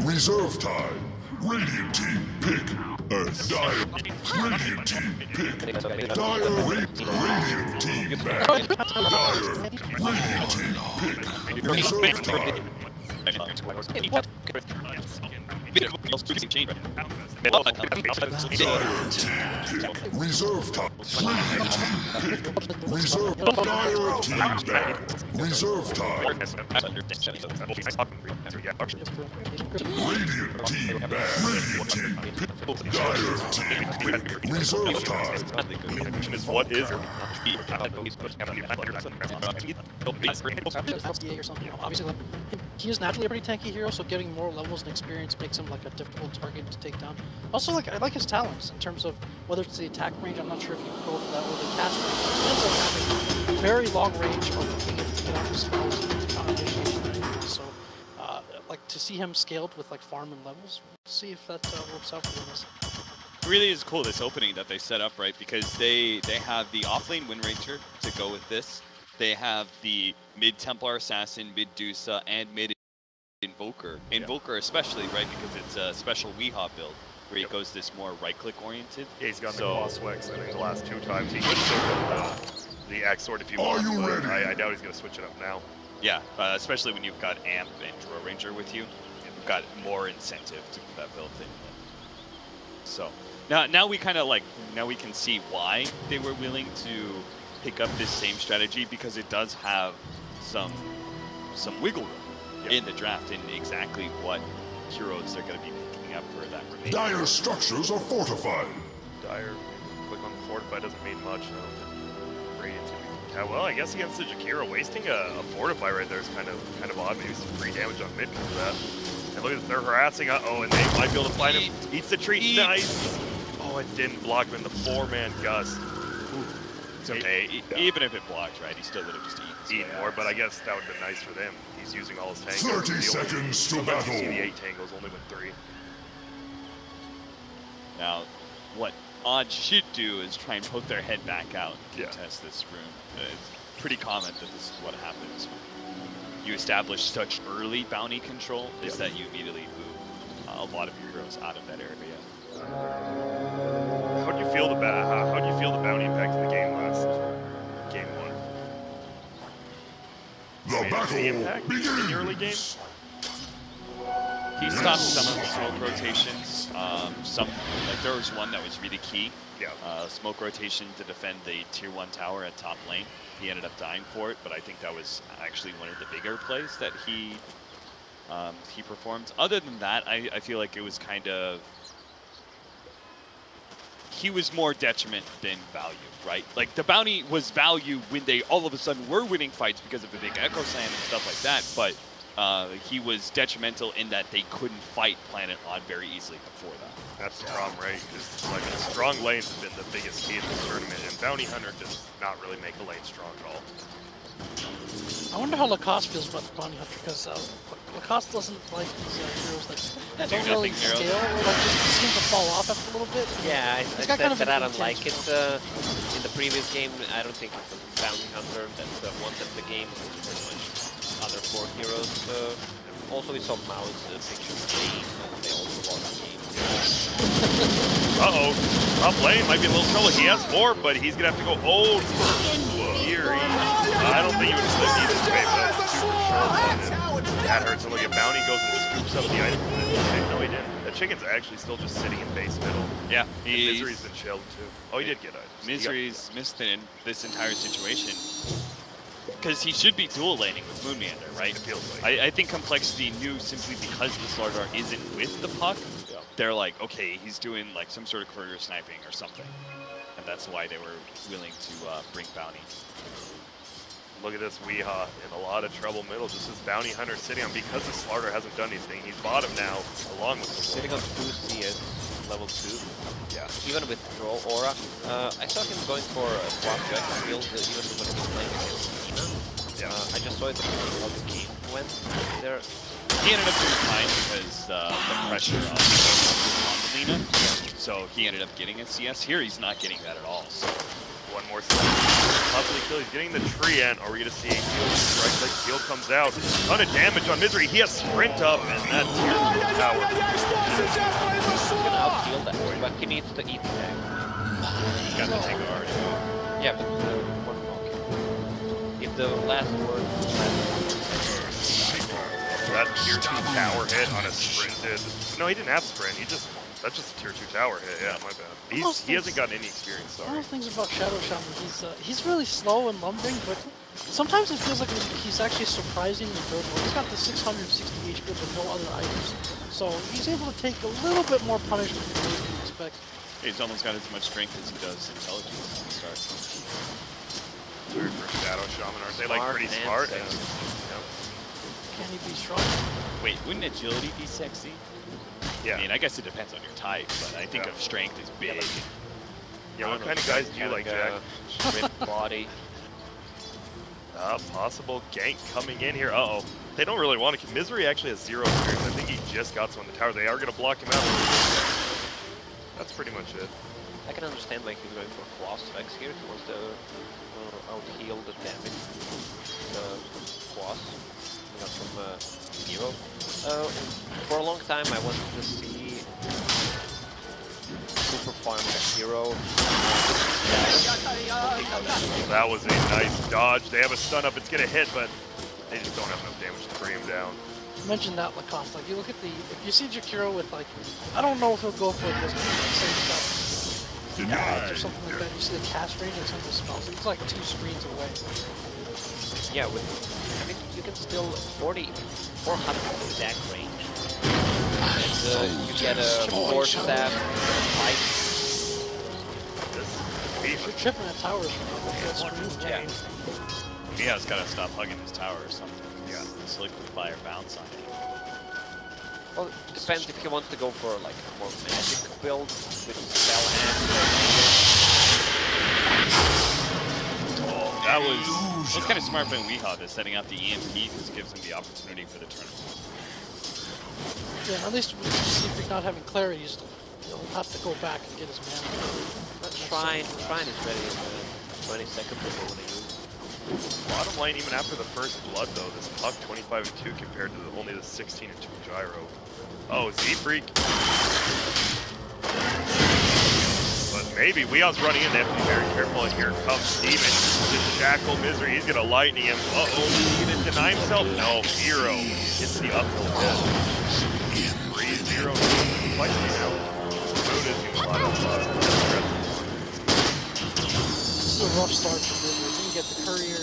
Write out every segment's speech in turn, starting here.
Reserve time. Radiant team pick Earth. Dire. Radiant team pick. Dire. Radiant team back. Dire. Radiant team pick. Reserve time. Reserve time. Radiant team pick. Reserve. Dire team back. Reserve time. Radiant team back. Radiant team pick. Dire team pick. Reserve time. What is Obviously, he is naturally a pretty tanky hero, so getting more levels and experience makes him like a difficult target to take down. Also, like I like his talents in terms of whether it's the attack range. I'm not sure if you go for that or the cast range. He ends up having very long range of being able to get out the spells and counter initiation and everything. So, like to see him scaled with like farm and levels. See if that works out for him. It really is cool, this opening that they set up, right? Because they have the offlane Wind Ranger to go with this. They have the mid Templar Assassin, mid Dusa, and mid Invoker. Invoker especially, right? Because it's a special Weehaw build where he goes this more right-click oriented. Yeah, he's got the Claw Swex, I think, the last 2 times. He could still the Axe Sword if you want. I doubt he's going to switch it up now. Yeah, especially when you've got Amp and Draw Ranger with you. You've got more incentive to put that build in. So, now we kind of like, now we can see why they were willing to pick up this same strategy, because it does have some wiggle room in the draft in exactly what heroes they're going to be picking up for that remaining. Dire structures are fortified. Dire, click on Fortify doesn't mean much. Well, I guess against the Jakiro, wasting a Fortify right there is kind of odd. Maybe some free damage on mid because of that. And look at this, they're harassing. Uh-oh, and they might be able to find him. Eats the tree. Nice. Oh, it didn't block him in the 4-man gust. It's okay. Even if it blocked, right, he still would have just eaten more, but I guess that would have been nice for them. He's using all his tanks. 30 seconds to battle. You see the 8 tangles only with 3. Now, what Odd should do is try and poke their head back out and test this room. It's pretty common that this is what happens. You establish such early bounty control is that you immediately move a lot of your heroes out of that area. How do you feel the bounty impact of the game last game 1? The battle begins. In the early game. He stopped some of the smoke rotations. Like there was one that was really key. Smoke rotation to defend the tier 1 tower at top lane. He ended up dying for it, but I think that was actually one of the bigger plays that he performed. Other than that, I feel like it was kind of, he was more detriment than value, right? Like the bounty was value when they all of a sudden were winning fights because of the big Echo Slam and stuff like that, but he was detrimental in that they couldn't fight Planet Odd very easily before that. That's the problem, right? Because like strong lanes have been the biggest key in this tournament, and Bounty Hunter does not really make the lane strong at all. I wonder how Lacoste feels about the Bounty Hunter, because Lacoste doesn't like these heroes that don't really scale, or like just seem to fall off after a little bit. Yeah, I said kind of that I don't like it in the previous game. I don't think it's a Bounty Hunter that wanted the game. It's pretty much other 4 heroes. Also, we saw Mao's picture of the game, and they also lost the game. Uh-oh. Top lane might be a little trouble. He has 4, but he's going to have to go old for Fury. I don't think he would have slipped either way, but that's super short. That hurts. And look at Bounty goes and scoops up the item. No, he didn't. The chicken's actually still just sitting in base middle. Yeah. Misery's been shelled, too. Oh, he did get items. Misery's missed in this entire situation. Because he should be dual laning with Moon Meander, right? It feels like. I think Complexity knew simply because the Slardar isn't with the puck, they're like, okay, he's doing like some sort of courier sniping or something. And that's why they were willing to bring Bounty. Look at this Weehaw in a lot of trouble middle. Just this Bounty Hunter sitting on, because the Slardar hasn't done anything. He's bottom now, along with the sitting on 2 CS, level 2. Yeah. Even with Troll Aura. I saw him going for a swap jack field even when he was playing against Nina. I just saw it how the game went there. He ended up doing fine because the pressure on the Lina. So he ended up getting a CS. Here he's not getting that at all. So 1 one more second. Possibly kill. He's getting the tree in. Are we going to see a heal? Right click. Heal comes out. Ton of damage on Misery. He has sprint up, and that tier 2 tower. He's gonna out-heal that, but he needs to eat the egg. He's got the tank already. Yeah, but one knock. If the last word That tier 2 tower hit on a sprinted. No, he didn't have sprint. That's just a tier 2 tower hit. Yeah, my bad. He hasn't gotten any experience. One Sorry. of the things about Shadow Shaman, he's really slow and lumbering, but sometimes it feels like he's actually surprisingly durable. He's got the 660 HP with no other items, so he's able to take a little bit more punishment than you can expect. He's almost got as much strength as he does intelligence at the start. Weird for Shadow Shaman, aren't they? Like pretty smart. And, Can he be strong? Wait, wouldn't agility be sexy? yeah. I mean, I guess it depends on your type, but I think of strength as big. Yeah, what kind of guys do you like, Jack? Sprint body. Possible gank coming in here. Uh-oh. They don't really want to. Misery actually has 0 experience. I think he just got some on the tower. They are going to block him out. That's pretty much it. I can understand like he's going for claw strikes here. He wants to out-heal the damage. The claws from hero. For a long time I wanted to see super farm a hero. That was a nice dodge. They have a stun up. It's going to hit, but they just don't have enough damage to bring him down. You mentioned that Lacoste. Like you look at if you see Jakiro with like, I don't know if he'll go for this same stuff. Denied. Or something like that. You see the cast range and some of the spells. It's like 2 screens away. Yeah, I mean you can still 400 exact range. And you get a 4 staff, 5. You're chipping at towers from one move. Yeah. Mia's got to stop hugging his tower or something. Yeah. This liquid fire bounce on it. Well, it depends if he wants to go for like a more magic build with spell That was kind of smart by Weehaw, that setting out the EMP because it gives him the opportunity for the tournament. Yeah, at least we see if he's not having clarity, he'll have to go back and get his mana. That shrine is ready in 20 seconds before when they use. Bottom lane, even after the first blood, though, this puck 25-2 compared to only the 16-2 gyro. Oh, Z-Freak. But maybe Weeha's running in. They have to be very careful. And here comes Steven to shackle Misery. He's going to lightning him. Uh-oh, is he going to deny himself? No, Hero gets the uphill death. 3-0 fight now. Moon is doing a lot of This is a rough start for Misery. Didn't get the courier,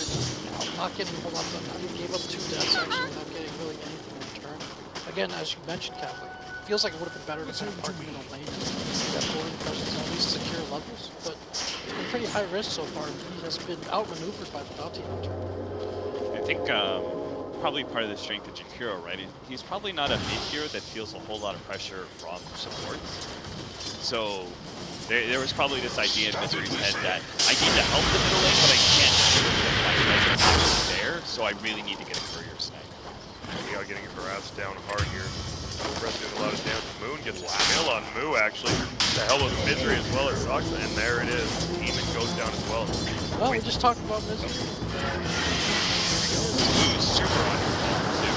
not getting a whole lot done. He gave up 2 deaths actually without getting really anything in return. Again, as you mentioned, Catholic, feels like it would have been better to kind of park him in a lane. That boarding presence at least secure levels, but it's been pretty high risk so far. He has been outmaneuvered by the bounty hunter. I think probably part of the strength of Jakiro, right? He's probably not a mid hero that feels a whole lot of pressure from supports. So there was probably this idea in Misery's head that I need to help the middle lane, but I can't do it if my presence is there, so I really need to get a courier snipe. Weehaw getting harassed down hard here. Overbreath doing a lot of damage. Moon gets kill on Moo, actually. The hell with Misery as well as Soxa, and there it is. Demon goes down as well. Well, we just talked about Misery. Moo's super on your phone, too.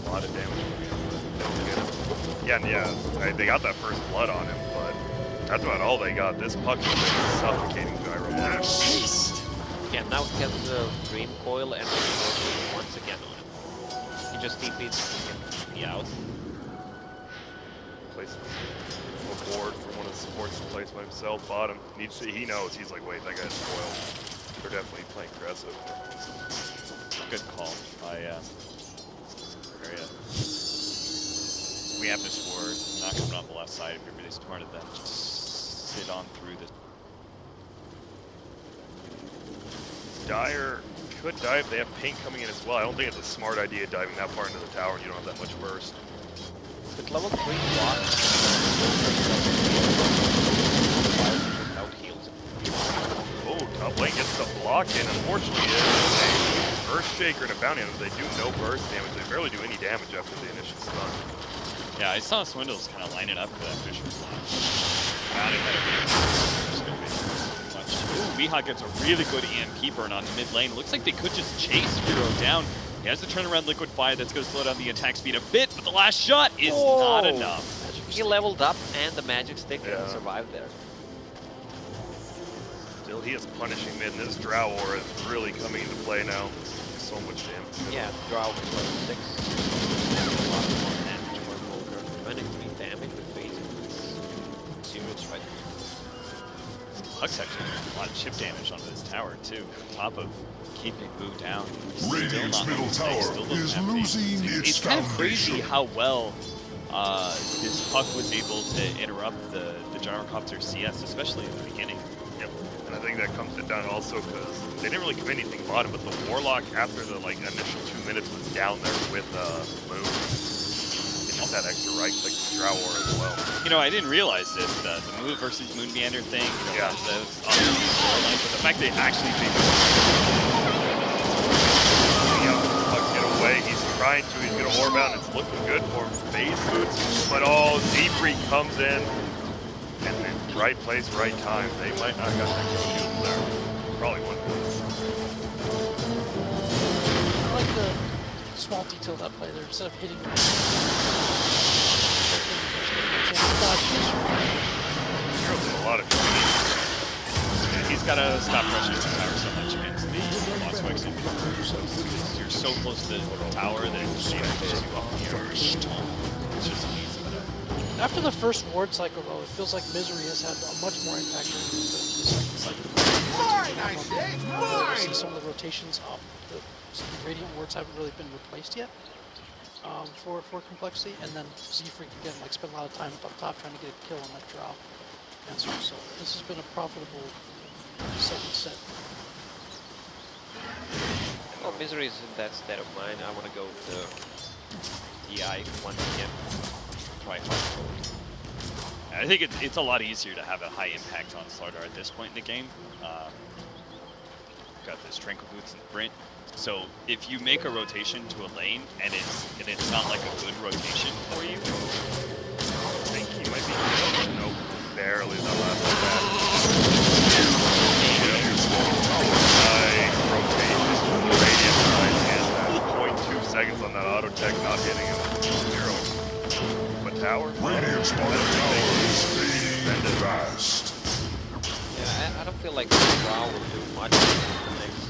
A lot of damage. Don't get him. Yeah, and yeah, they got that first blood on him, but that's about all they got. This puck is like suffocating gyro. Yeah, now he has the Dream Coil and once again on him. He just TP'd me out. Places a board for one of the supports to place by himself. Bottom needs to, he knows. He's like, wait, that guy's spoiled. They're definitely playing aggressive. Good call by Area. We have this ward, not coming on the left side. If you're really smart at that, just sit on through this. Dire could dive. They have pink coming in as well. I don't think it's a smart idea diving that far into the tower and you don't have that much burst. With level 3 block, out heals. Oh, top lane gets the block in. Unfortunately, it's a Earthshaker and a Bounty Hunter. They do no burst damage. They barely do any damage after the initial stun. Yeah, I saw Swindles kind of lining up for that Fisher block. Bounty had a big much. Ooh, Mihawk gets a really good EMP burn on the mid lane. Looks like they could just chase Hero down. He has the turnaround liquid fire that's going to slow down the attack speed a bit, but the last shot is not enough. He leveled up and the magic stick and survived there. Still, he is punishing mid, and this Drow Aura is really coming into play now. So much damage. Yeah, Drow was level 6. And a lot more damage for Volker. 23 damage with basic. Serious right now. Huck's actually doing a lot of chip damage onto this tower too, on top of keeping Boo down. Radiant's middle tower is losing its kind of crazy foundation. how well this Puck was able to interrupt the Gyrocopter CS, especially in the beginning. Yep. And I think that comes down also because they didn't really commit anything bottom, but the Warlock after the initial 2 minutes was down there with Moon. It just had extra right click to Drow Aura as well. You know, I didn't realize this, the move versus Moon Meander thing, you know, Yeah. that was obviously storyline, but the fact they actually Puck get away. He's trying to. He's going to orb out, and it's looking good for him. Phase boots, but oh, Z-Freak comes in, and then right place, right time. They might not have got that kill shield there. Probably wouldn't. I like the small detail of that play there. Instead of hitting Heroes did a lot of he's got to stop rushing the tower so much against the boss spikes. You're so close to the tower that it just pushes you up in the air. It's just amazing. After the first ward cycle, though, it feels like Misery has had a much more impact on the second cycle. See some of the rotations up. The Radiant wards haven't really been replaced yet for complexity, and then Z-Freak again spent a lot of time up top trying to get a kill on that Drow answer. So this has been a profitable second set. Well, Misery is in that state of mind. I want to go with the DI 1 PM. Try hard. I think it's a lot easier to have a high impact on Slardar at this point in the game. Got this Tranquil Boots and Brint. So if you make a rotation to a lane and it's not like a good rotation for you, I think he might be. No, barely that last attack. Nice rotation. Radiant side and that 0.2 seconds on that auto tech, not hitting him. Zero. But tower? Radiant's bottom tower is fading fast. Yeah, I don't feel like the Drow will do much in the next.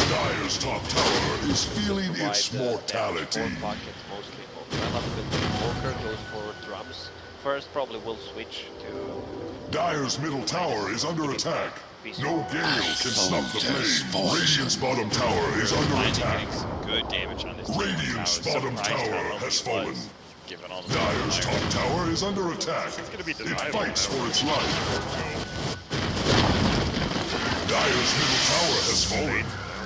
Dire's top tower is feeling its mortality. Pockets mostly. I love it when Volker goes for drums. First, probably will switch to. Dire's middle tower is under attack. No gale can stop the flame. Radiant's bottom tower is under finally attack. getting some good damage on this Radiant's tower. bottom Surprised how tower low has it fallen. was, given all the Dire's fire. top tower is under attack. It's going to be It deniable fights now. for its life. Dire's middle tower has fallen.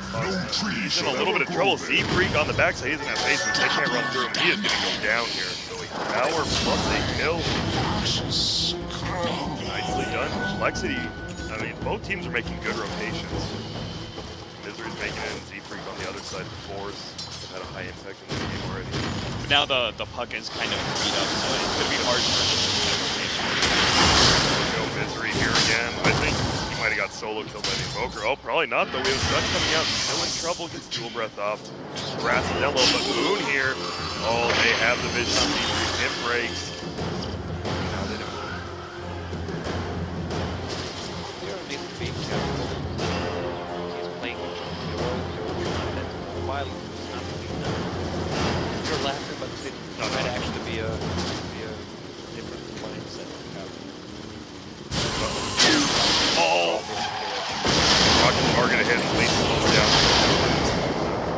No tree He's in shall a little ever bit of trouble. grow there. Z-Freak on the backside. He's going to have face, they can't run through him. He is going to go down here. So tower plus a kill. Nicely done. Complexity. I mean, both teams are making good rotations. Misery's making it, and Z-Freak on the other side of Force. They've had a high impact in this game already. But now the puck is kind of beat up, so it's going to be hard for this rotation. Go Misery here again. I think he might have got solo killed by the Invoker. Oh, probably not, though. We have Sun coming out. Still in trouble. Gets dual breath off. Harassing down low, but Moon here. Oh, they have the vision on Z-Freak. Hit breaks. Now they don't. Hero needs to be careful. He's playing with Hero. That while he's not being you're laughing, but it might actually be a different mindset. Oh! Rockets are gonna hit at least slow down.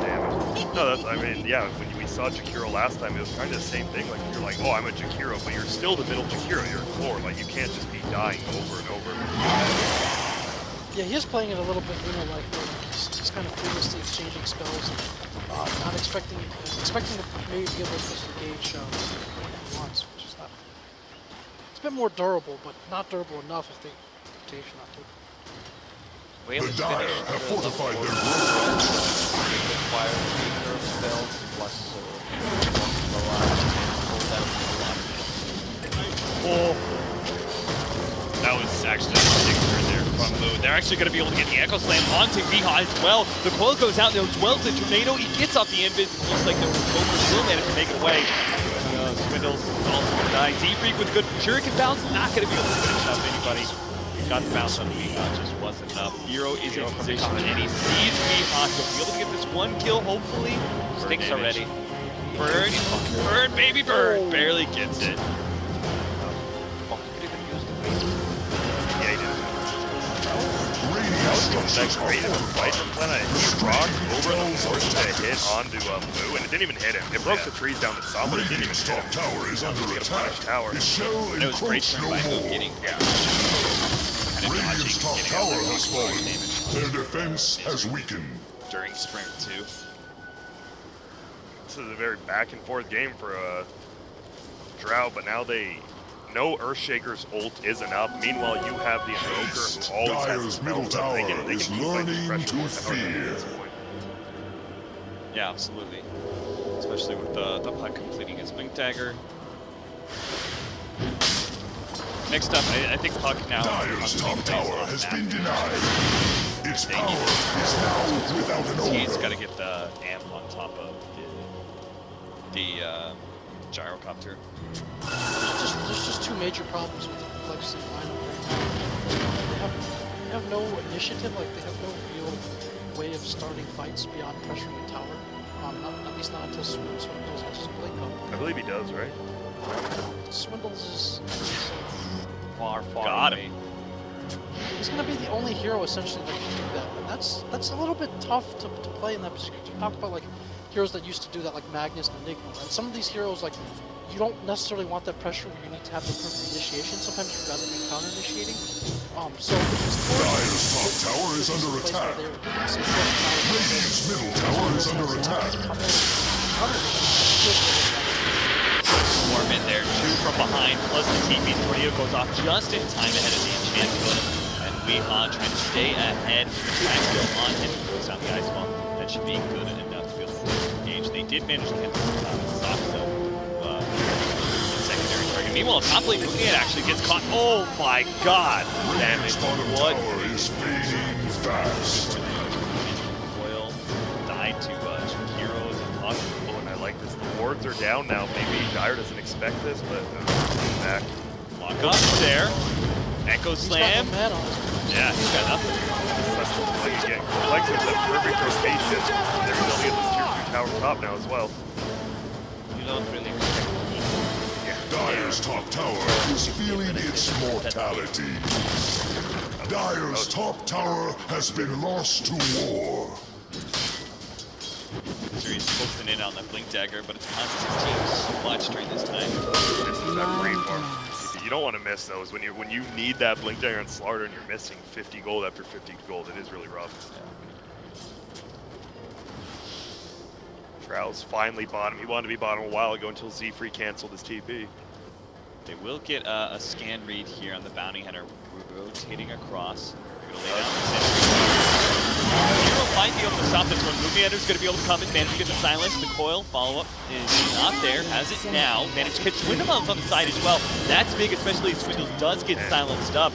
Damn it. No, that's, I mean, yeah, when we saw Jakiro last time, it was kind of the same thing. Like, you're like, oh, I'm a Jakiro, but you're still the middle Jakiro. You're a core. Like, you can't just be dying over and over. Yeah, he is playing it a little bit, like he's kind of previously exchanging spells, not expecting to maybe be able to push the gauge once, which is not. It's a bit more durable, but not durable enough if the rotation not taken. The Dire have fortified their growth. Require weaker spells plus hold down a lot. Oh, that was actually a big turn there from Moon. they're actually going to be able to get the Echo Slam onto Viha as well. The coil goes out there as well as the tornado. He gets off the invis. Looks like the Rover will manage to make it away. Swindles also going to die. Z-Freak with good shuriken bounce, not going to be able to finish up anybody. Got the bounce on Viha, just wasn't enough. Hero is in position and he sees Viha to be able to get this one kill, hopefully. Sticks are ready. Burn, burn, baby burn. Barely gets it. That's great in the fight when I rocked over the force to hit onto Blue, and it didn't even hit him. It broke the trees down to stop, but it didn't even hit him. Tower is under attack. Tower. It shall It was great encroach turn no by more. getting Radiant's top tower has fallen. Their defense has weakened. during sprint 2. This is a very back and forth game for Drow, but now they know Earthshaker's ult isn't up. Meanwhile, you have the Invoker who always has Dyer's his middle spells up. They tower can is keep like, learning pressure to with the Hurricane fear. at this point. Yeah, absolutely. Especially with the Puck completing his Blink Dagger. Next up, I think Puck now... Dyer's top tower has been denied. Its power is now without an He's order. got to get the amp on top of the gyrocopter. There's just two major problems with the complexity lineup right now. They have no initiative, like they have no real way of starting fights beyond pressuring the tower. At least not until Swindles has Blink up. I believe he does, right? Swindles is Far far away. He's going to be the only hero essentially that can do that, and that's a little bit tough to play in that position. You talk about like heroes that used to do that, like Magnus and Enigma, right? Some of these heroes, like, you don't necessarily want that pressure where you need to have the perfect initiation. Sometimes you'd rather be counter-initiating. So Dyer's top tower is under attack. Radiant's middle tower is under attack. Swarm in there, 2 from behind, plus the TP tornado goes off just in time ahead of the enchant totem. And Weehaw trying to stay ahead, still on him, goes down the ice wall. That should be good enough to be able to engage. They did manage to hit the stock though. Secondary target. Meanwhile, top lane Moonlight actually gets caught. Oh my god! Damage. What? Tower is fading fast. Coil died to heroes and Puck. Oh, and I like this. The wards are down now. Maybe Dyer doesn't expect this, but back. Lock up there. Echo Slam. Yeah, he's got nothing. Like again, Flex is the perfect rotation. They're building up this tier 2 tower top now as well. You don't really expect Dyer's top tower is feeling its mortality. Dyer's top tower has been lost to war. So he's focusing in on the Blink Dagger, but it's costing his team so much during this time. This is that brain farm. You don't want to miss those when you need that Blink Dagger and Slaughter and you're missing 50 gold after 50 gold. It is really rough. Trow's finally bottom. He wanted to be bottom a while ago until Z-Free canceled his TP. They will get a scan read here on the Bounty Hunter, rotating across. They're going to lay down the sentry. Hero might be able to stop this one. Movie Ender's going to be able to come and manage to get the silence. The coil follow-up is not there. Has it now. Managed to catch Swindle's on the side as well. That's big, especially if Swindles does get silenced up.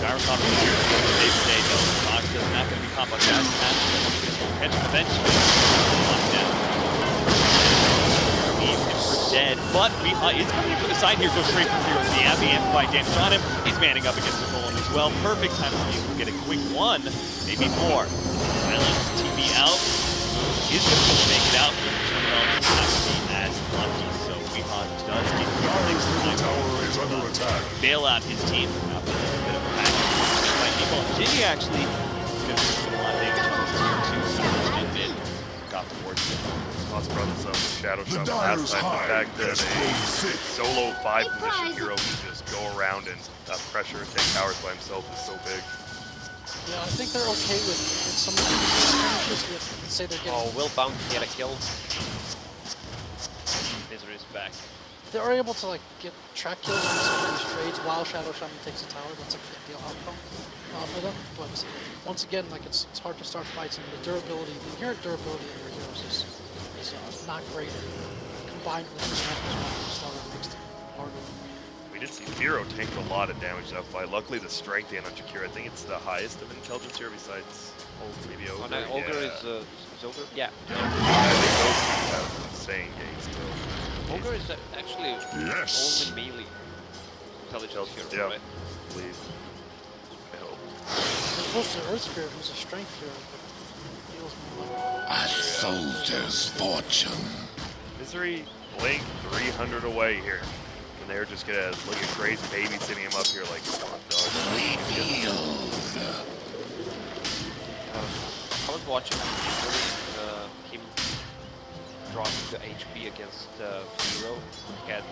Gyrocopter here. They say though. Fox is not going to be caught by gas. Catch him eventually. Locked down. Dead, but Weehaw is coming for the side here, goes straight for zero. The Abbey amplified damage on him. He's manning up against the golem as well. Perfect time for you to get a quick one, maybe more. Silence, TV out. Is going to make it out. Someone else is not going to be as lucky, so Weehaw does get Dyer's middle tower is under attack. bail out his team after a bit of a package. By people, Ginny actually is going to do a lot of damage to his tier 2, so Jin did. Got the board. Lost brothers of Shadow The Shot Dyer's last time. The high fact that has grown thick. a solo 5-position hero can just go around and pressure and take towers by himself is so big. Yeah, I think they're okay with some of these skirmishes. Let's say they're getting. Oh, will Bounty get a kill? Misery is back. They are able to like get track kills on some of these trades while Shadow Shaman takes a tower. That's like the ideal outcome for them. But once again, like it's hard to start fights, and the durability, the inherent durability of your heroes is not great. Combined with the slaughter makes it harder. We did see Firo tank a lot of damage that fight. Luckily, the strength and on Jakir, I think it's the highest of intelligence here besides maybe Ogre. Oh, no, Ogre is Ogre? Yeah. I think those two have insane games still. Ogre is actually Yes. only melee intelligence hero, Yeah. right? Please. I hope. As opposed to Earth Spirit, who's a strength hero, but deals more like A soldier's fortune. Misery Blink 300 away here. And they're just gonna look at Gray's babysitting him up here like, come on, dog. I was watching him dropping the HP against Firo. He had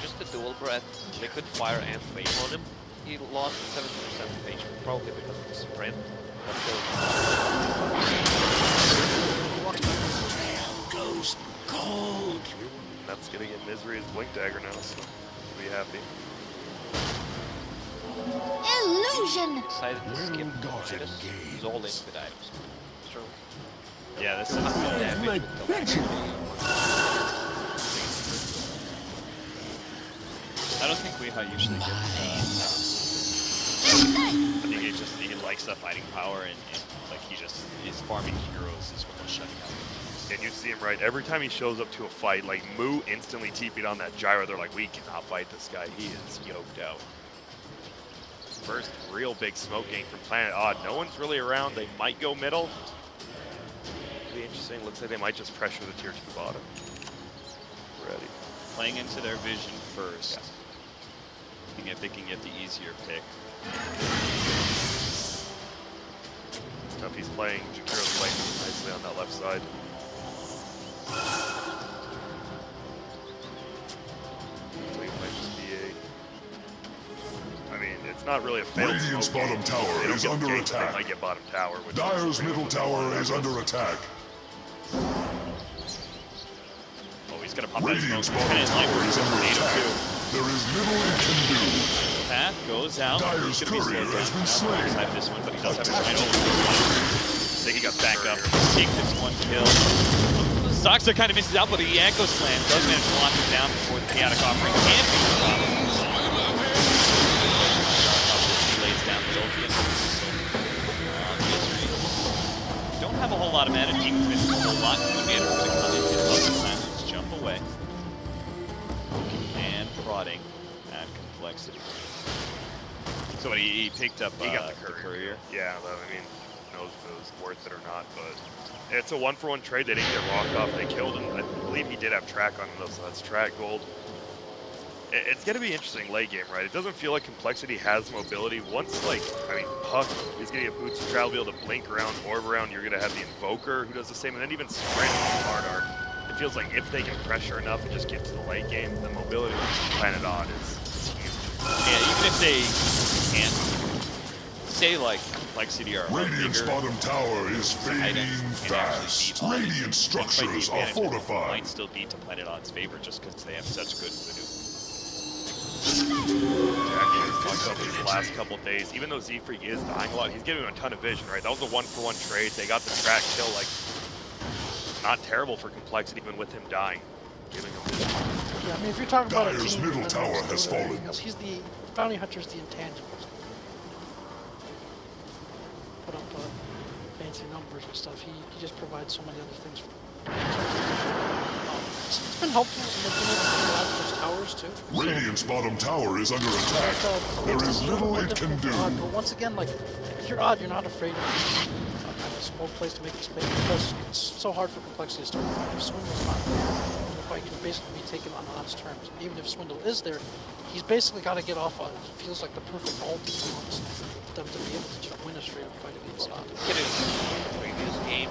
just the dual breath, liquid fire and flame on him. He lost 70% of HP, probably because of the sprint. But Goes cold. That's gonna get Misery his Blink Dagger now, so he'll be happy. Illusion! decided to skip God this. He's all in with items. Sure. Yeah, this is Damage with the I don't think Weehaw usually gets. I think he likes the fighting power and like he just is farming heroes is what shutting out. And you see him right every time he shows up to a fight, like Moo instantly TP'd on that gyro. They're like, we cannot fight this guy. He is yoked out. First real big smoke gain from Planet Odd. No one's really around. They might go middle. Be interesting. Looks like they might just pressure the tier 2 bottom. Ready. Playing into their vision first. Yes. Thinking if they can get the easier pick. Stuff he's playing. Jakiro's playing nicely on that left side. So he might just be a... I mean, it's not really a failed Radiant's smoke game. bottom tower They don't is get under ganked, attack. They might get bottom tower. Which Dire's middle tower is under attack. Oh, he's gonna pop that smoke. Radiant's Kinda bottom in line tower with is his under tornado attack. too. There is little it can do. Path goes out. Dire's He's gonna be courier slowed has down. been Now, slain. outside this one, but he does have his Attack. final. I think he got back up. Take this one kill. Soxa kind of misses out, but the Echo Slam does manage to lock him down before the chaotic offering can be dropped. He lays down the ultimate. Don't have a whole lot of mana. Team commits a whole lot. Commander going to come in and help the silence jump away. And prodding at complexity. So he picked up He got the courier. Yeah, I mean, who knows if it was worth it or not, but it's a 1-for-1 trade. They didn't get rocked off. They killed him. I believe he did have track on him, so that's track gold. It's going to be interesting late game, right? It doesn't feel like Complexity has mobility. Once, like, I mean, Puck is going to get boots to travel, be able to blink around, orb around. You're going to have the Invoker who does the same, and then even Sprint and Hard Art. It feels like if they can pressure enough and just get to the late game, the mobility of Planet Odd is huge. Yeah, even if they can't say like Complexity are Radiant's bigger, bottom tower is fading items can actually fast. beat Radiant despite the structures are advantage, it fortified. might still be to Planet Odd's favor just because they have such good voodoo. Jackie has talked about these last couple of days. Even though Z-Freak is dying a lot, he's giving him a ton of vision, right? That was a 1-for-1 trade. They got the track kill, like, not terrible for Complexity, even with him dying. Giving him vision. Yeah, I mean, if you're talking about a Dire's team middle that tower knows has Dota, fallen. because he's the bounty hunter's the intangibles. Put up fancy numbers and stuff. He just provides so many other things. It's been helpful in being able to go out those towers too. Radiant's bottom tower is under attack. There is little it can do. But once again, like, if you're odd, you're not afraid of kind of smoke place to make a space because it's so hard for Complexity to start. If Swindle's not there, the fight can basically be taken on Odd's terms. And even if Swindle is there, he's basically got to get off on it. It feels like the perfect ult if he wants them to be able to just win a straight up fight against Odd. Get it in the previous game.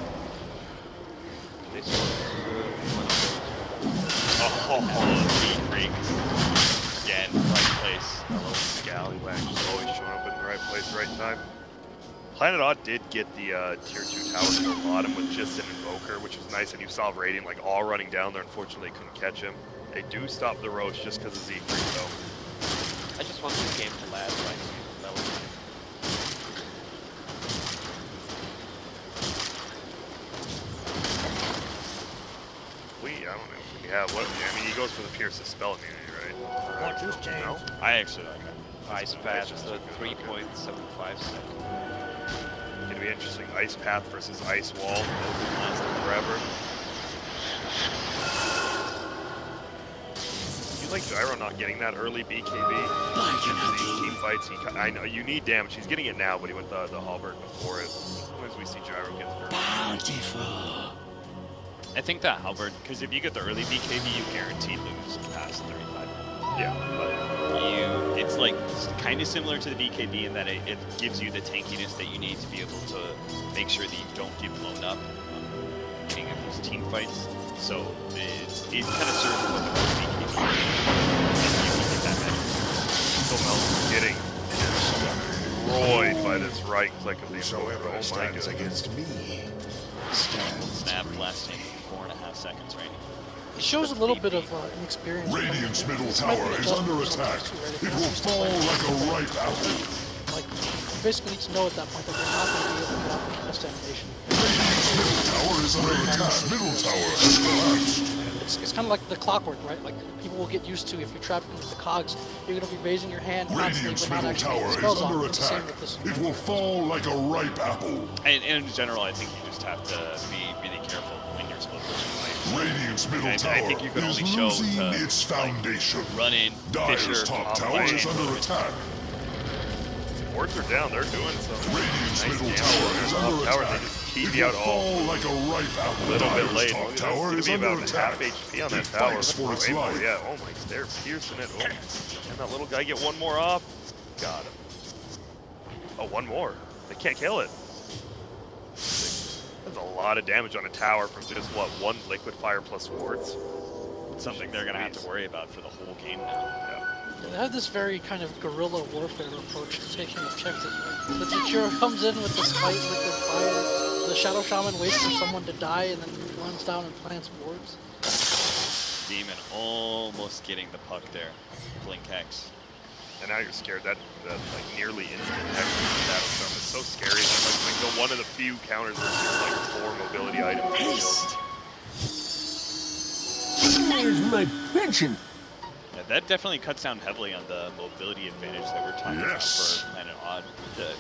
This was one of those. Oh, Z-Freak. Again, right place. Hello, Scallywag, just always showing up in the right place, right time. Planet Odd did get the tier 2 tower kill bottom with just an Invoker, which was nice, and you saw Radiant like all running down there. Unfortunately, couldn't catch him. They do stop the Roche just because of Z-Freak, though. I just want this game to last like level 9. I don't know if we Yeah, what? I mean, he goes for the Pierce's spell immunity, right? No? I actually like that. Ice Path is 3.75 seconds. Gonna be interesting. Ice Path versus Ice Wall. That'll be lasting forever. You like Gyro not getting that early BKB? These team fights, I know you need damage. He's getting it now, but he went the halberd before it. Sometimes we see Gyro get first. I think that halberd, because if you get the early BKB, you guarantee lose past 35. Yeah, but It's like kind of similar to the BKB in that it gives you the tankiness that you need to be able to make sure that you don't get blown up getting in those team fights. So it kind of serves as the first BKB. And you can get that magic. so Mel's getting destroyed by this right click of the Whosoever invoker. Oh my stands goodness. against me stands. Snap lasting 4.5 seconds, right? It shows a little bit of inexperience. Radiant's middle This might be tower a is dozen under percent attack. too ready It for will this. fall like a ripe apple. Like, you basically need to know at that point that you're not going to be able to get off the cast animation. Radiant's middle tower is under attack. Middle tower has collapsed. It's kind of like the clockwork, right? Like, people will get used to if you're trapped with the cogs, you're going to be raising your hand constantly, Radiant's but not middle actually tower getting is spells off. under It's the same attack. with this. It will fall like a ripe apple. And in general, I think you just have to be really careful when you're supposed to fight. Radiant's middle I tower think you can is only show losing to, its foundation. Run in, Dyer's Fisher, top top tower lane. is under attack. Wards are down. They're doing some Radiant's nice middle damage tower on is their under top tower. They attack. just It keep will out all fall like a ripe apple. a little bit Dyer's late. top That's tower going to is be under about attack. half HP on It that tower. fights for its Oh, life. yeah, oh my, they're piercing it. Oh, can that little guy get one more off? Got him. Oh, one more. They can't kill it. That's a lot of damage on a tower from just, what, one liquid fire plus wards? Something they're going to have to worry about for the whole game now. They have this very kind of guerrilla warfare approach to taking objectives. The Jakiro comes in with this fight liquid fire. The Shadow Shaman waits for someone to die and then runs down and plants wards. Demon almost getting the puck there. Blink X. And now you're scared that like nearly instant X from Shadow Storm is so scary. It's like one of the few counters where it's like 4 mobility items. Where's my pension? Yeah, that definitely cuts down heavily on the mobility advantage that we're talking Yes. about for Planet Odd.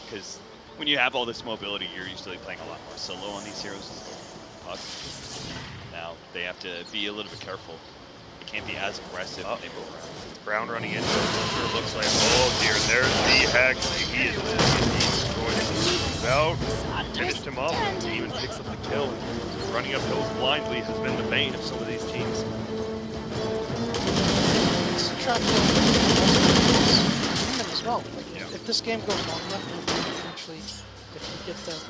Because when you have all this mobility, you're usually playing a lot more solo on these heroes. Puck. Now, they have to be a little bit careful. They can't be as aggressive when they move around. Brown running into it. Sure looks like, oh dear, there's the Hex. He is going to out. Finished him up. He even picks up the kill. Running up hills blindly has been the bane of some of these teams. It's a trap demon as well. Like, if this game goes long enough, eventually, if you get that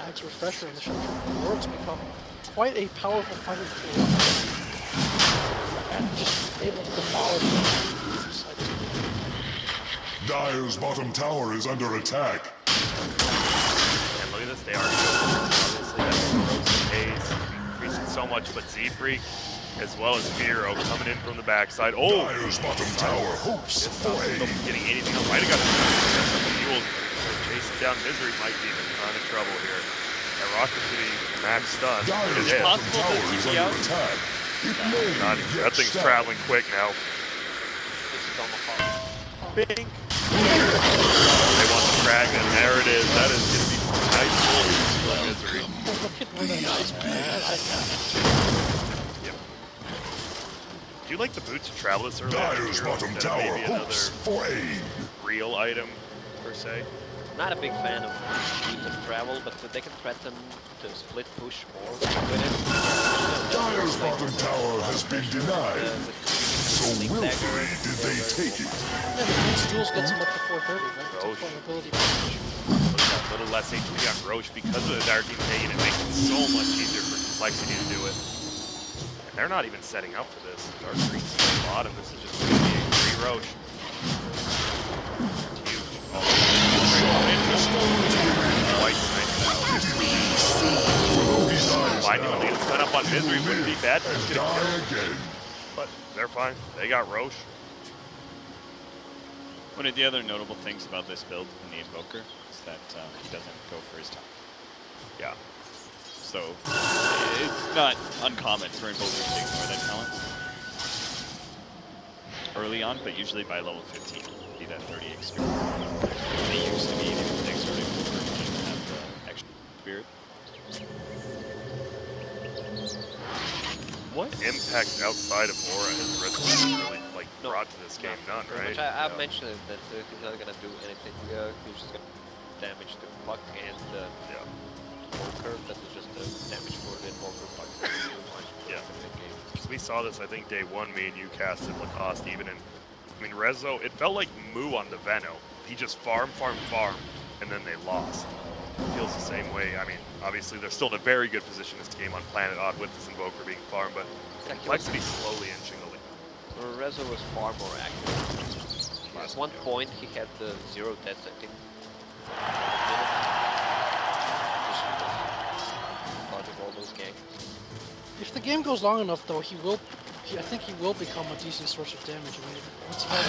Axe Refresher in the Shadow Shaman, the wards become quite a powerful fighting tool. And just able to demolish them. Dyer's bottom tower is under attack. And look at this, they are obviously that's Rosa Haze increasing so much, but Z-Freak as well as Miro coming in from the backside. Oh! Dyer's bottom tower hopes Just for not aid. getting anything else. Might have got the mules chasing down Misery, might be in a ton of trouble here. And Rocket's getting max stun. Dyer's It is. bottom tower is under attack. It may Not, get that thing's stabbed. traveling quick now. This is almost hard. Bing! They want the frag, and there it is. That is going to be some nice pulls for Misery. Look at where that ice Yep. Do you like the boots of Travelers earlier? Dyer's bottom tower Maybe another hopes for aid. real item, per se. Not a big fan of teams of travel, but they can threaten to split push more with it. Dyer's bottom tower has been denied. So willfully did they take it. Yeah, but these duels gets him up to 430, right? It's a Roche. full mobility advantage. Look at that little less HP on Roche because of the Dark Team taking it. Makes it so much easier for Complexity to do it. And they're not even setting up for this. Dark Green's at the bottom. This is just going to be a free Roche. It's huge. Oh, quite nice now. Finding a lead to set up on Misery wouldn't be bad. He's And getting die killed. again. But they're fine. They got Roche. One of the other notable things about this build in the Invoker is that he doesn't go for his top. Yeah. So it's not uncommon for Invokers to ignore that talent. early on, but usually by level 15, you need that 30 experience. They used to be the next sort of have the extra spirit. What impact outside of Aura has Red really like brought to this game? None, right? Which I've mentioned that he's not gonna do anything. He's just gonna damage the puck and the Invoker. That is just the damage for the Invoker puck. Yeah. So we saw this, I think, day one. Me and you casted Lacoste even in. I mean, Rezo. It felt like Moo on the Veno. He just farm, and then they lost. Feels the same way. I mean, obviously they're still in a very good position this game on Planet Odd with this Invoker being farmed, but Complexity slowly inching the lead. Rezo was far more active. At one point he had the 0 deaths, I think. Dodging all those gangs. If the game goes long enough, though, I think he will become a decent source of damage. I mean, once he has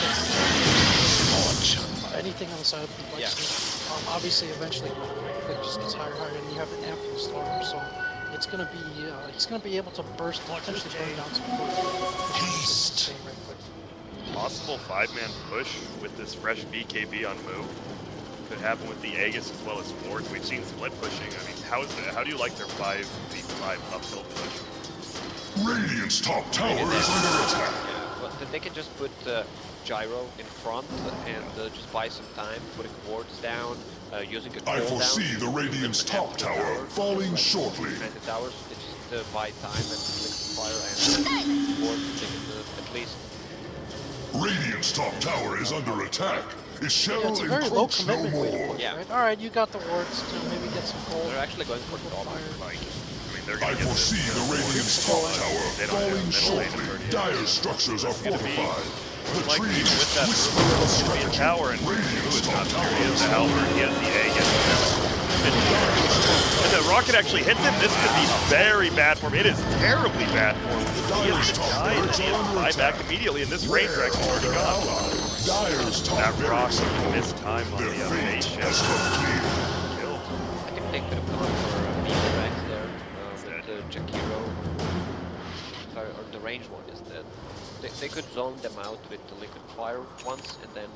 anything on the side of the complexity, obviously, eventually, it just gets higher and higher, and you have an amp for the starter, so it's gonna be he's gonna be able to burst, potentially burn down some Haste. right quick. Possible 5-man push with this fresh BKB on Moo. Could happen with the Aegis as well as Forge. We've seen split pushing. I mean, how do you like their 5v5 uphill push? Radiant's top tower is under attack. But they can just put Gyro in front and just buy some time, putting wards down, using a I cooldown. foresee the Radiant's top tower falling shortly. 90 towers, they just buy time and fire and wards. They can at least. Radiant's top tower is under attack. It shall Yeah, it's a very low encroach no commitment way to more. push, Yeah. right? Alright, you got the wards to maybe get some gold. They're actually going for double. Like, I mean, they're I gonna get this. foresee the Radiant's top tower They don't have falling middle lane shortly. already. Dire structures are gonna be fortified. The Like, trees even with that whisper of be a strategy. tower, and Moo Radiant's is top not there. tower He has is the Halberd, he has the Aegis. If the rocket actually hits him, this could be very bad for him. It is terribly bad for him. He has to die, and he has to fly back immediately, and this Ranger actually already gone. Dire's top That rock barracks missed time on Their the fate elevation. has come clear. Killed. I think they could have gone for a meter Rex there with the Jakiro. Or the range one is dead. They could zone them out with the liquid fire once and then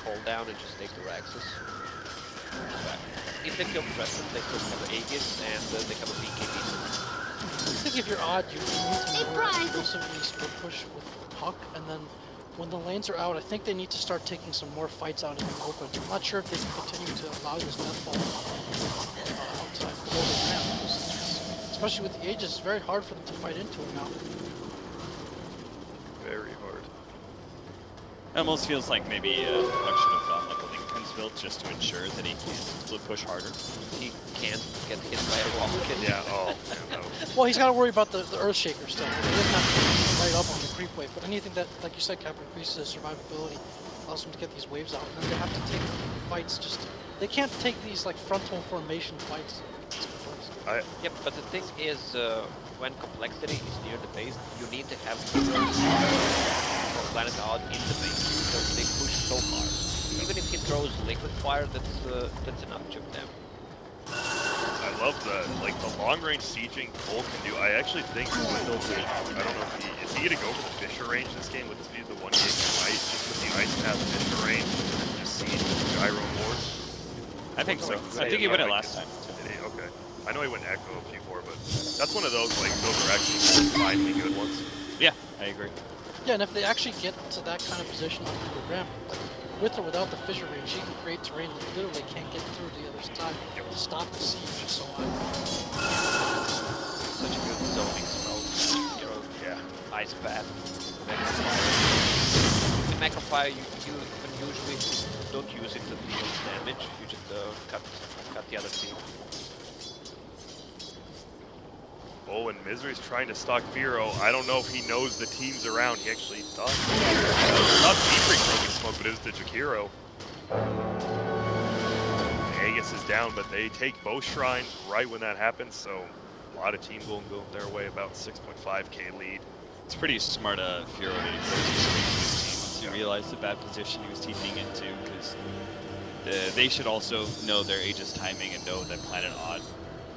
hold down and just take the Raxes. If they kill Preston, they could have Aegis and they have a BKB. I think if you're odd, you need to more aggressively split push with Puck, and then when the lanes are out, I think they need to start taking some more fights out in the open. I'm not sure if they can continue to allow this deathfall outside below the ramp. Especially with the Aegis, it's very hard for them to fight into it now. Very hard. It almost feels like maybe Puck should have gone like a Lincoln's build just to ensure that he can split push harder. He can't get hit by a rocket. Yeah, oh, man, that was... Well, he's got to worry about the Earthshaker still. He doesn't have to be right up on the creep wave, but anything that, like you said, Captain, increases his survivability, allows him to get these waves out. And then they have to take fights just... They can't take these, like, frontal formation fights. Yep, but the thing is, when Complexity is near the base, you need to have heroes from Planet Odd in the base, because they push so hard. Even if he throws liquid fire, that's enough to them. I love the long range sieging Cole can do. I actually think I don't know if is he gonna go for the Fisher range this game? Would this be the 1 game tonight? Just with the Ice Path Fisher range and just siege the Gyro Wars? I think so. I think he went it last time. Did he? Okay. I know he went Echo before, but that's one of those those are actually finally good ones. Yeah, I agree. Yeah, and if they actually get to that kind of position on the ramp, like, with or without the fissure range, he can create terrain that literally can't get through the other side to stop the siege. So Such a good zoning spell. Hero, Yeah. Ice Path, Mega Fire. In Mega Fire, you usually don't use it to deal damage. You just cut the other team. Oh, and Misery's trying to stalk Vero. I don't know if he knows the teams around. He actually thought. Not Deeprik throwing smoke, but it was the Jakiro. Aegis is down, but they take both shrines right when that happens, so a lot of teams will go their way, about 6.5k lead. It's pretty smart of Furo to his team to realize the bad position he was teeping into, because they should also know their Aegis timing and know that Planet Odd,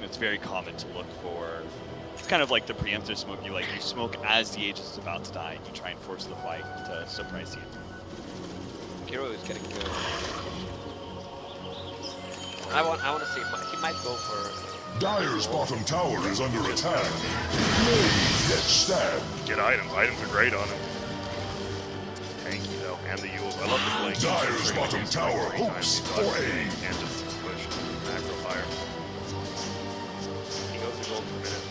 it's very common to look for It's kind of like the preemptive smoke. You smoke as the Aegis is about to die, and you try and force the fight to surprise you. Kiro is getting good. I want to see. He might go for. Dire's bottom tower is under attack. May get stabbed. Get items. Items are great on him. Tanky though, and the Yules. I love the blink. Dire's bottom tower hopes for aid. And just push macro fire. He goes to gold for a minute.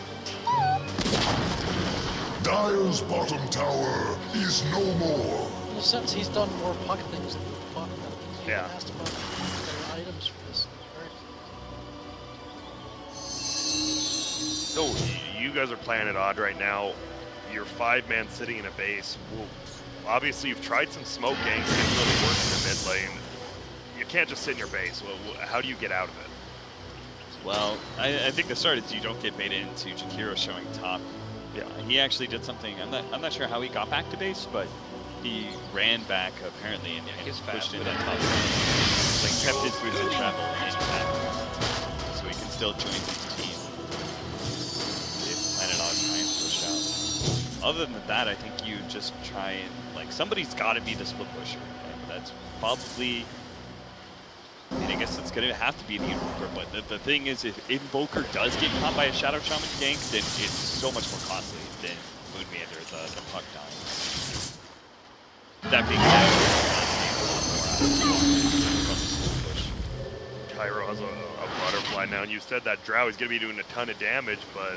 Dire's bottom tower is no more. In a sense, he's done more puck things than puck. He Yeah. asked about better items for this. So you guys are playing at odd right now. You're 5-man sitting in a base. Well, obviously, you've tried some smoke ganks. It didn't really work in the mid lane. You can't just sit in your base. Well, how do you get out of it? Well, I think the start is you don't get baited into Jakiro showing top. Yeah, he actually did something. I'm not sure how he got back to base, but he ran back apparently and he's pushed fast in with that top. Like kept his boots in travel and back, so he can still join his team. If Planet Odd try and push out. Other than that, I think you just try and somebody's got to be the split pusher, and that's probably. I mean, I guess it's going to have to be the Invoker, but the thing is, if Invoker does get caught by a Shadow Shaman gank, then it's so much more costly than Moonmeander, the puck dying. That being said, Cairo has a butterfly now, and you said that Drow is going to be doing a ton of damage, but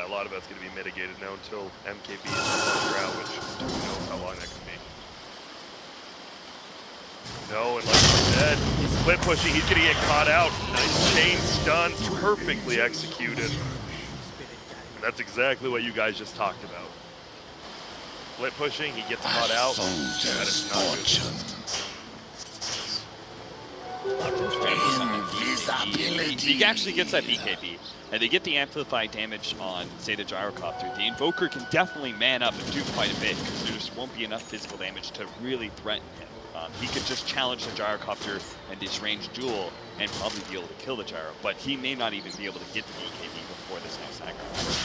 a lot of that's going to be mitigated now until MKB is on Drow, which who knows how long that can be. No, and like I said, he's split pushing, he's gonna get caught out. Nice chain stun, perfectly executed. And that's exactly what you guys just talked about. Split pushing, he gets caught out. That is not good. he actually gets that BKB, and they get the amplified damage on, say, the Gyrocopter. The Invoker can definitely man up and do quite a bit, because there just won't be enough physical damage to really threaten him. He could just challenge the Gyrocopter and this ranged duel and probably be able to kill the Gyro, but he may not even be able to get the BKB before this next sacrifice.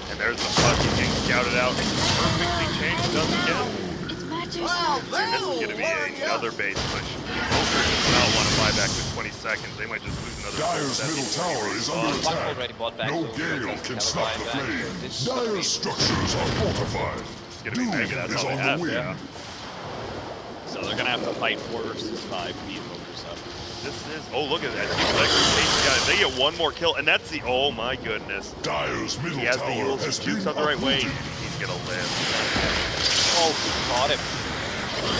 And there's the puck, he's getting scouted out. Perfectly changed, does again. It matters. And this is going to be another base push. Invoker does not want to buy back with 20 seconds. They might just lose another. Dire's middle tower is under attack. No gale can stop the flame. Dire's structures are fortified. Doom is all they on the wing. yeah. So they're gonna have to fight 4 versus 5 for the Invokers up. This is, oh look at that, they get one more kill, and that's the, oh my goodness. Dire's middle He has the tower Yules, has he been jukes out the right way, uprooted. he's gonna live. Oh, caught him.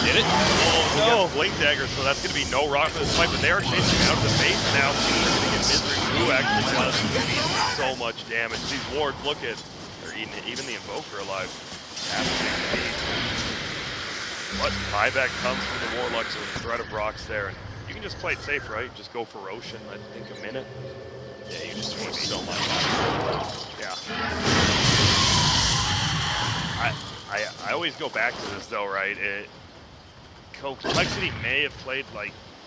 Did it? Oh no! Blink dagger, so that's gonna be no rock for this fight, but they are chasing out of the base now. He's gonna get Misery Blue actually does so much damage. These wards, look at, they're eating even the Invoker alive. But buyback comes from the Warlock, so a threat of rocks there, and you can just play it safe, right? Just go for Roshan, I think a minute. Yeah, you just want so much. Yeah. I always go back to this though, right? Complexity may have played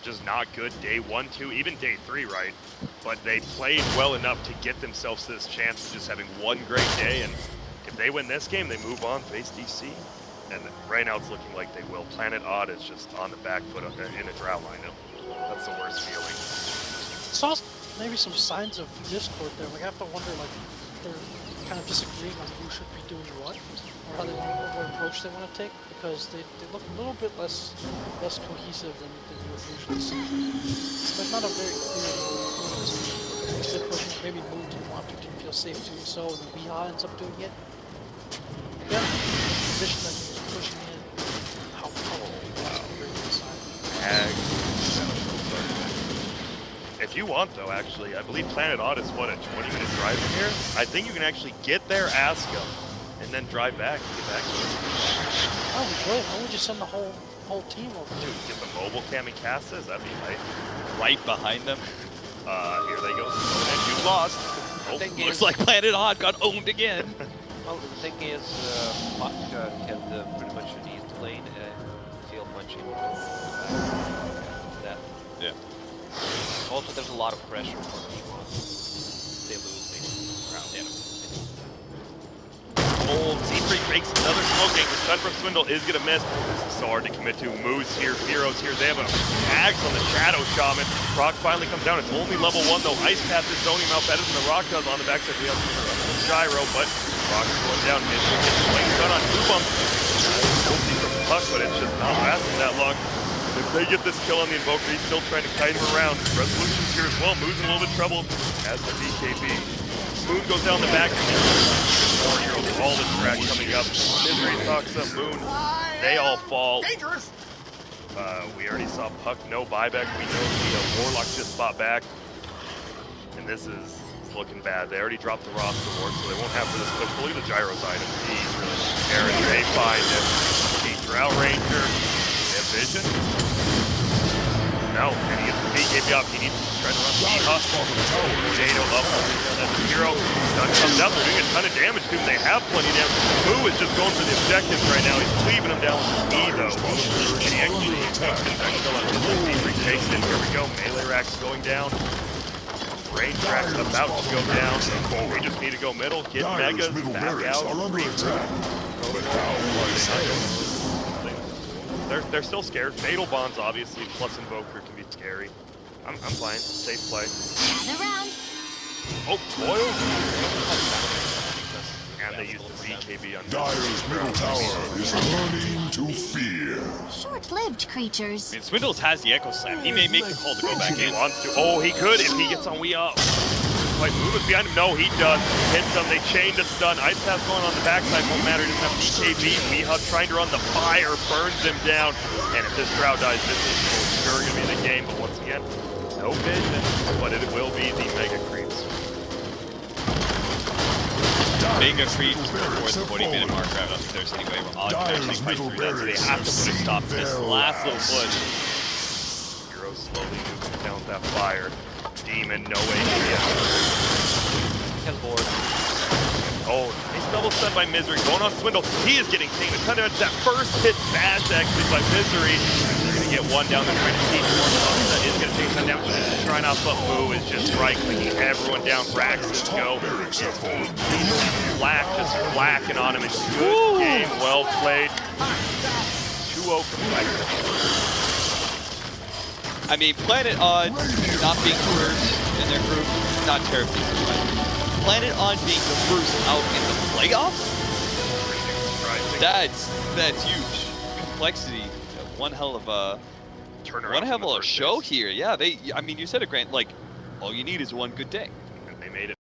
just not good day 1, 2, even day 3, right? But they played well enough to get themselves to this chance of just having one great day, and if they win this game, they move on, face DC. And right now it's looking like they will. Planet Odd is just on the back foot in a Drow lineup. That's the worst feeling. Saw maybe some signs of discord there. I have to wonder, if they're kind of disagreeing on who should be doing what, or how they want, what approach they want to take, because they look a little bit less cohesive than you would usually see. It's not a very clear split pushing. Maybe Moon didn't want to, didn't feel safe doing so, and then Weehaw ends up doing it. Again, the position that he was pushing in, how powerful he was on the right side. If you want, though, actually, I believe Planet Odd is, what, a 20-minute drive from here? I think you can actually get there, ask them, and then drive back and get back to it. Oh, we could. Why would you send the whole team over? Dude, get the mobile Kamikazes, that'd be nice. Right behind them. Here they go. And you lost. Oh, Looks like Planet Odd got owned again. Well, the thing is, Puck kept pretty much an east lane and field punching. That. Yeah. Also, there's a lot of pressure on P1. They get him. Old C3 breaks another smoking. The stun from Swindle is gonna miss. This is so hard to commit to. Moose here, Heroes here. They have a axe on the Shadow Shaman. Rock finally comes down. It's only level 1 though. Ice Path is zoning him out better than the Rock does on the backside. We have the Gyro, but Rock is going down. Misery gets swing done on 2 bumps. Guilty from Puck, but it's just not lasting that long. If they get this kill on the Invoker, he's still trying to kite him around. Resolution's here as well. Moon's in a little bit of trouble as the BKB. Moon goes down the back. More heroes, all the track coming up. Misery talks up Moon. They all fall. Dangerous. We already saw Puck, no buyback. We know the Warlock just fought back. And this is looking bad. They already dropped the roster ward, so they won't have for this push. But look at the Gyro's item. He's really scared. They find him. The Drought Ranger. They have vision. No, and he gets the BKB up. He needs to try to run the Potato up. That's the hero. Stun comes out. They're doing a ton of damage to him. They have plenty of damage. Boo is just going for the objectives right now. He's cleaving him down with his E though. And he actually takes it back still up. C3 takes it. Here we go. Melee Rack's going down. Range Rack's about to go down. We just need to go middle, get Megas, back out. They're still scared. Fatal Bonds, obviously, plus Invoker can be scary. I'm fine. Safe play. Gather round. Oh, Boil? And they use the BKB on Dire's middle tower is learning to fear. Short-lived creatures. I mean, Swindles has the Echo Slam. He may make the call to go back He in. wants to. Oh, he could if he gets on Wii Up. Like, move is behind him. No, he does. Hits him. They chain to stun. Ice Path going on the backside. Won't matter. He doesn't have BKB. Weehub trying to run the fire. Burns him down. And if this Drought dies, this is for sure going to be the game. But once again, no vision. But it will be the Mega Creeps. Mega Creeps before the 40-minute mark. I don't think there's any way Odd can actually fight through that. So they have to put a stop to this last little push. Heroes slowly moving down that fire. Demon, no way. Kill board. Oh, he's double stunned by Misery. Going on Swindle. He is getting taken. It's kind of that first hit bash actually by Misery. They're going to get one down. They're trying to teach more. That is going to take some down. But this is trying off, but Boo is just right clicking everyone down. Raxus go. Black just flacking on him. It's good game. Well played. 2-0 from Black. I mean, Planet Odd not being first in their group, not terribly surprising. Planet Odd being the first out in the playoffs? That's huge. Complexity, one hell of a Turnaround. one hell of a show here. Yeah, I mean, you said it, Grant. Like, all you need is one good day. And they made it.